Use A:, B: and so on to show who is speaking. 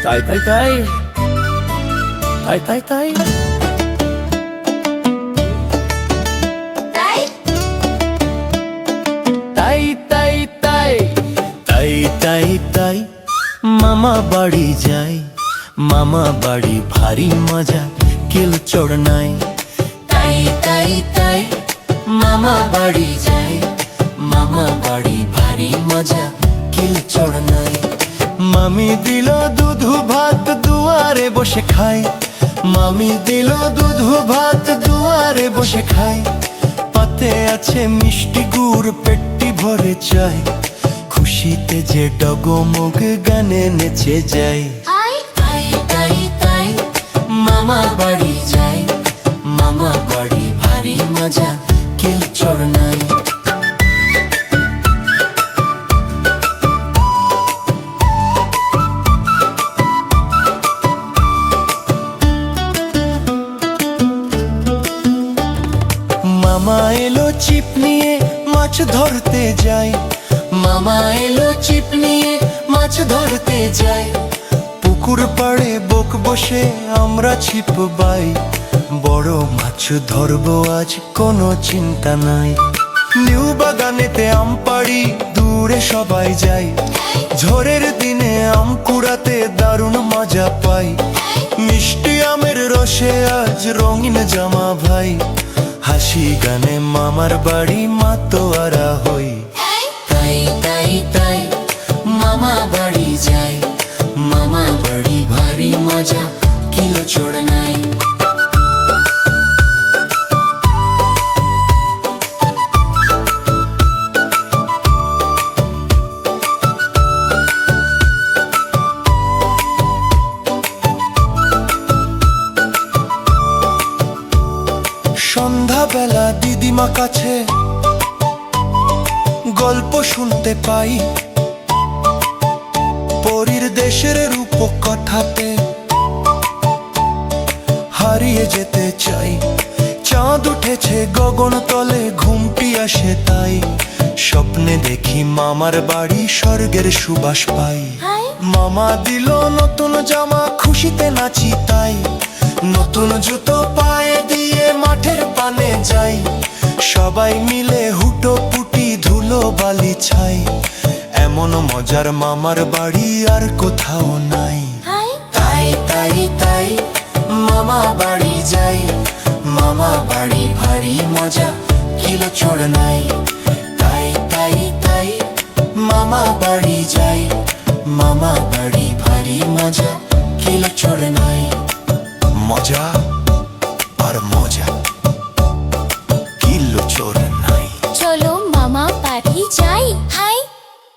A: তাই তাই তাই তাই তাই তাই তাই তাই তাই তাই তাই তাই মামা বাড়ি যাই, মামা বাড়ি ভারী মজা, কেল চড় নাই। তাই তাই তাই মামা বাড়ি যাই, মামা বাড়ি ভারী মজা, কেল চড় নাই। মামি দিল দুধ ভাত দুয়ারে বসে খাই, মামি দিল দুধ ভাত দুয়ারে বসে খাই। পাতে আছে মিষ্টি গুড় পেটটি ভরে চাই, খুশিতে যে ডগমগ গানে নেচে যাই। তাই তাই তাই মামা বাড়ি যাই, মামা বাড়ি ভারী মজা, কেল চড় নাই। মামা এলো ছিপ নিয়ে মাছ ধরতে যাই, মামা এলো ছিপ নিয়ে মাছ ধরতে যাই। পুকুর পাড়ে বক বসে আমরা ছিপ বাই, বড় মাছ ধরবো আজ কোনো চিন্তা নাই। নিউ বাগানেতে আম পাড়ি দূরে সবাই যাই, ঝড়ের দিনে আম কুড়াতে দারুণ মজা পাই। মিষ্টি আমের রসে আজ রঙিন জামা ভাই, হাসি গানে মামার বাড়ি মাতোয়ারা হই। তাই তাই তাই মামা বাড়ি যাই, মামা বাড়ি ভারী মজা, কেল চড় নাই। সন্ধ্যাবেলা দিদিমা কাছে গল্প শুনতে পাই, পরীর দেশের রূপকথাতে হারিয়ে যেতে চাই। চাঁদ উঠেছে গগন তলে ঘুমটি আসে তাই, স্বপ্নে দেখি মামার বাড়ি স্বর্গের সুবাস পাই। মামা দিল নতুন জামা খুশিতে নাচি তাই, নতুন জুতো পায়ে দিয়ে মাঠের পানে যাই। সবাই মিলে হুটো পুটি ধুলো বালি ছাই, এমন মজার মামার বাড়ি আর কোথাও নাই। তাই তাই তাই মামা বাড়ি যাই, মামা বাড়ি ভারী মজা, কেল চড় নাই। তাই তাই তাই মামা বাড়ি যাই, মামা বাড়ি ভারী মজা, কেল চড় নাই। মজা আর